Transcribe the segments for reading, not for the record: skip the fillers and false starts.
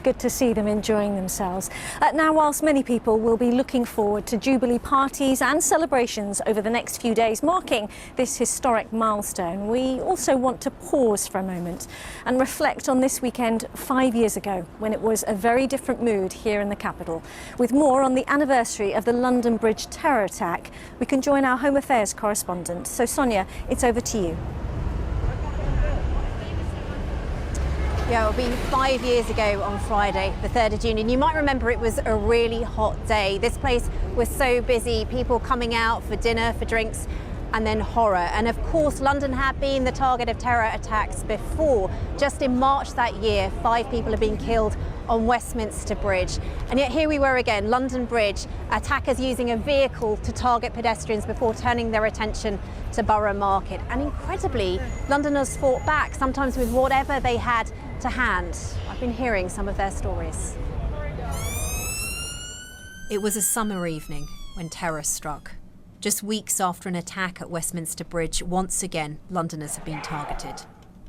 good to see them enjoying themselves. Now, whilst many people will be looking forward to Jubilee parties and celebrations over the next few days marking this historic milestone, we also want to pause for a moment and reflect on this weekend 5 years ago, when it was a very different mood here in the capital. With more on the anniversary of the London Bridge terror attack, we can join our Home Affairs correspondent. So Sonia, it's over to you. Yeah, it'll be 5 years ago on Friday, the 3rd of June, and you might remember it was a really hot day. This place was so busy, people coming out for dinner, for drinks, and then horror. And of course, London had been the target of terror attacks before. Just in March that year, 5 people had been killed on Westminster Bridge. And yet here we were again, London Bridge, attackers using a vehicle to target pedestrians before turning their attention to Borough Market. And incredibly, Londoners fought back, sometimes with whatever they had to hand. I've been hearing some of their stories. It was a summer evening when terror struck. Just weeks after an attack at Westminster Bridge, once again, Londoners have been targeted.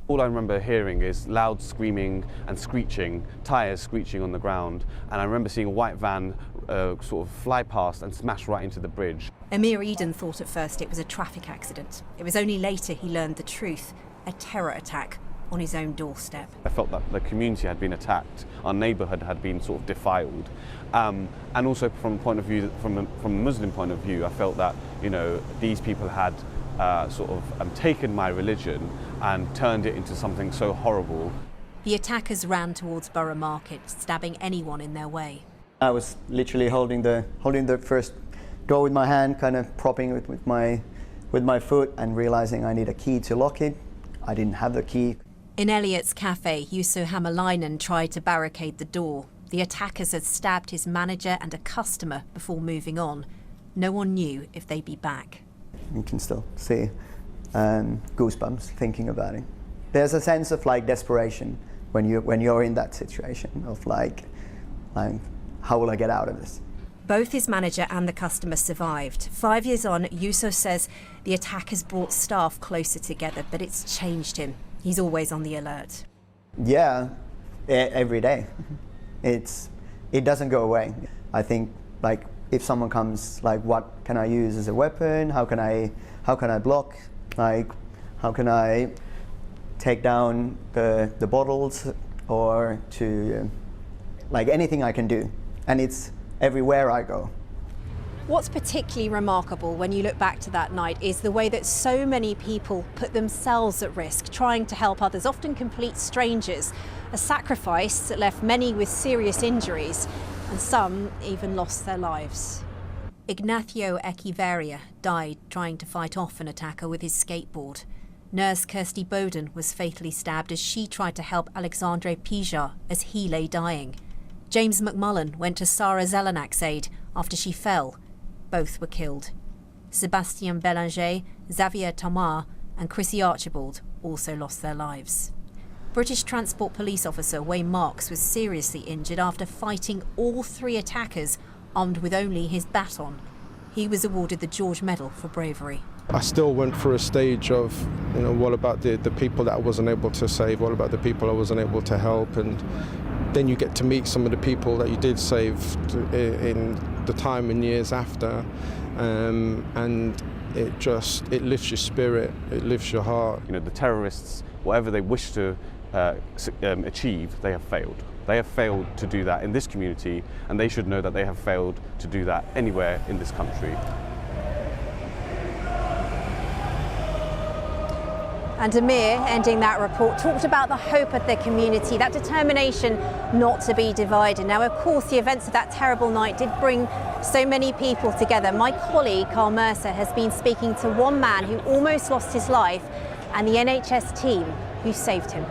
All I remember hearing is loud screaming and screeching, tyres screeching on the ground, and I remember seeing a white van sort of fly past and smash right into the bridge. Amir Eden thought at first it was a traffic accident. It was only later he learned the truth, a terror attack on his own doorstep. I felt that the community had been attacked, our neighbourhood had been sort of defiled, and also from a point of view, from a Muslim point of view, I felt that, you know, these people had taken my religion and turned it into something so horrible. The attackers ran towards Borough Market, stabbing anyone in their way. I was literally holding the first door with my hand, kind of propping it with my foot, and realizing I need a key to lock it. I didn't have the key. In Elliot's cafe, Juuso Hämäläinen tried to barricade the door. The attackers had stabbed his manager and a customer before moving on. No one knew if they'd be back. You can still see goosebumps thinking about it. There's a sense of like desperation when you're in that situation of like how will I get out of this? Both his manager and the customer survived. 5 years on, Juuso says the attackers brought staff closer together, but it's changed him. He's always on the alert. Yeah, every day. It doesn't go away. I think like if someone comes, like what can I use as a weapon? How can I block? Like how can I take down the bottles, or to like anything I can do, and it's everywhere I go. What's particularly remarkable when you look back to that night is the way that so many people put themselves at risk, trying to help others, often complete strangers. A sacrifice that left many with serious injuries, and some even lost their lives. Ignacio Echeverria died trying to fight off an attacker with his skateboard. Nurse Kirsty Bowden was fatally stabbed as she tried to help Alexandre Pijat as he lay dying. James McMullen went to Sarah Zelenak's aid after she fell. Both were killed. Sébastien Bélanger, Xavier Thomas and Chrissy Archibald also lost their lives. British Transport Police officer Wayne Marks was seriously injured after fighting all 3 attackers armed with only his baton. He was awarded the George Medal for bravery. I still went through a stage of, you know, what about the people that I wasn't able to save? What about the people I wasn't able to help? And then you get to meet some of the people that you did save in the time and years after, and it lifts your spirit, it lifts your heart. You know, the terrorists, whatever they wish to achieve, they have failed. They have failed to do that in this community, and they should know that they have failed to do that anywhere in this country. And Amir, ending that report, talked about the hope of the community, that determination not to be divided. Now, of course, the events of that terrible night did bring so many people together. My colleague, Carl Mercer, has been speaking to one man who almost lost his life and the NHS team who saved him.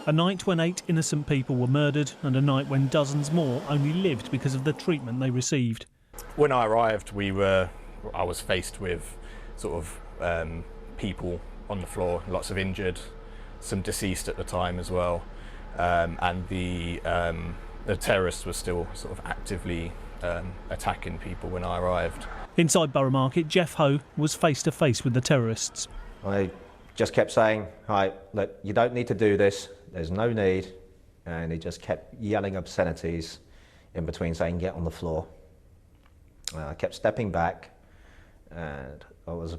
A night when 8 innocent people were murdered, and a night when dozens more only lived because of the treatment they received. When I arrived, I was faced with sort of people on the floor, lots of injured, some deceased at the time as well, and the terrorists were still sort of actively attacking people when I arrived. Inside Borough Market, Jeff Ho was face to face with the terrorists. I just kept saying, "Right, look, you don't need to do this. There's no need." And he just kept yelling obscenities in between, saying, "Get on the floor." I kept stepping back, and I was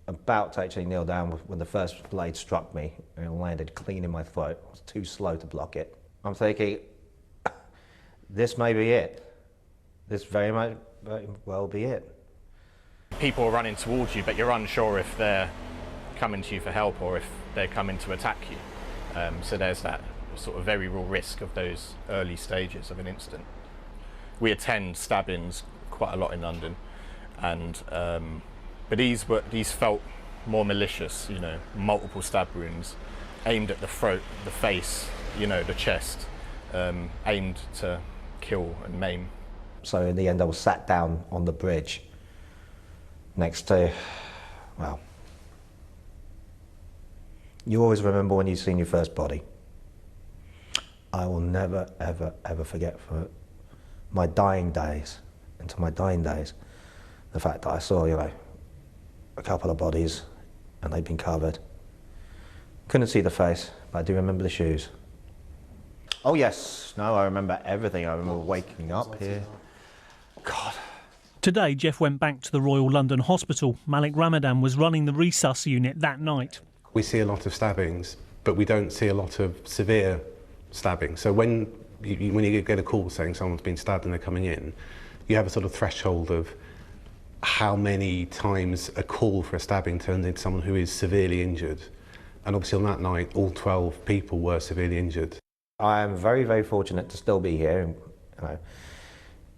about to actually kneel down when the first blade struck me and it landed clean in my throat. I was too slow to block it. I'm thinking, this may be it. This very well be it. People are running towards you, but you're unsure if they're coming to you for help or if they're coming to attack you. So there's that sort of very real risk of those early stages of an incident. We attend stabbings quite a lot in London, and but these felt more malicious. You know, multiple stab wounds aimed at the throat, the face, you know, the chest, aimed to kill and maim. So in the end, I was sat down on the bridge next to, well, you always remember when you've seen your first body. I will never, ever, ever forget for my dying days, into my dying days, the fact that I saw, you know, a couple of bodies and they'd been covered. Couldn't see the face, but I do remember the shoes. Oh yes, no, I remember everything. I remember waking up here. God. Today, Jeff went back to the Royal London Hospital. Malik Ramadan was running the resus unit that night. We see a lot of stabbings, but we don't see a lot of severe stabbing. So when you get a call saying someone's been stabbed and they're coming in, you have a sort of threshold of how many times a call for a stabbing turns into someone who is severely injured. And obviously on that night, all 12 people were severely injured. I am very, very fortunate to still be here. You know,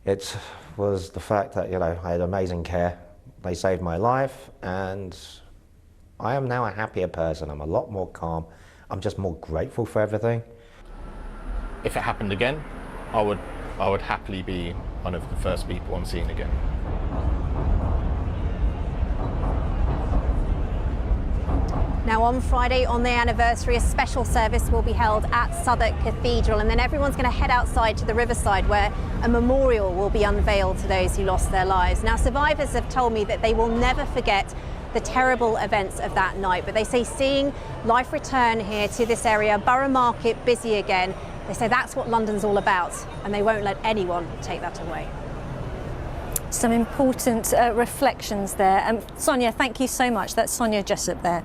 it was the fact that, you know, I had amazing care. They saved my life, and I am now a happier person. I'm a lot more calm. I'm just more grateful for everything. If it happened again, I would happily be one of the first people on scene again. Now on Friday, on their anniversary, a special service will be held at Southwark Cathedral, and then everyone's going to head outside to the Riverside where a memorial will be unveiled to those who lost their lives. Now survivors have told me that they will never forget the terrible events of that night, but they say seeing life return here to this area, Borough Market busy again, they say that's what London's all about, and they won't let anyone take that away. Some important reflections there. Sonia, thank you so much. That's Sonia Jessup there.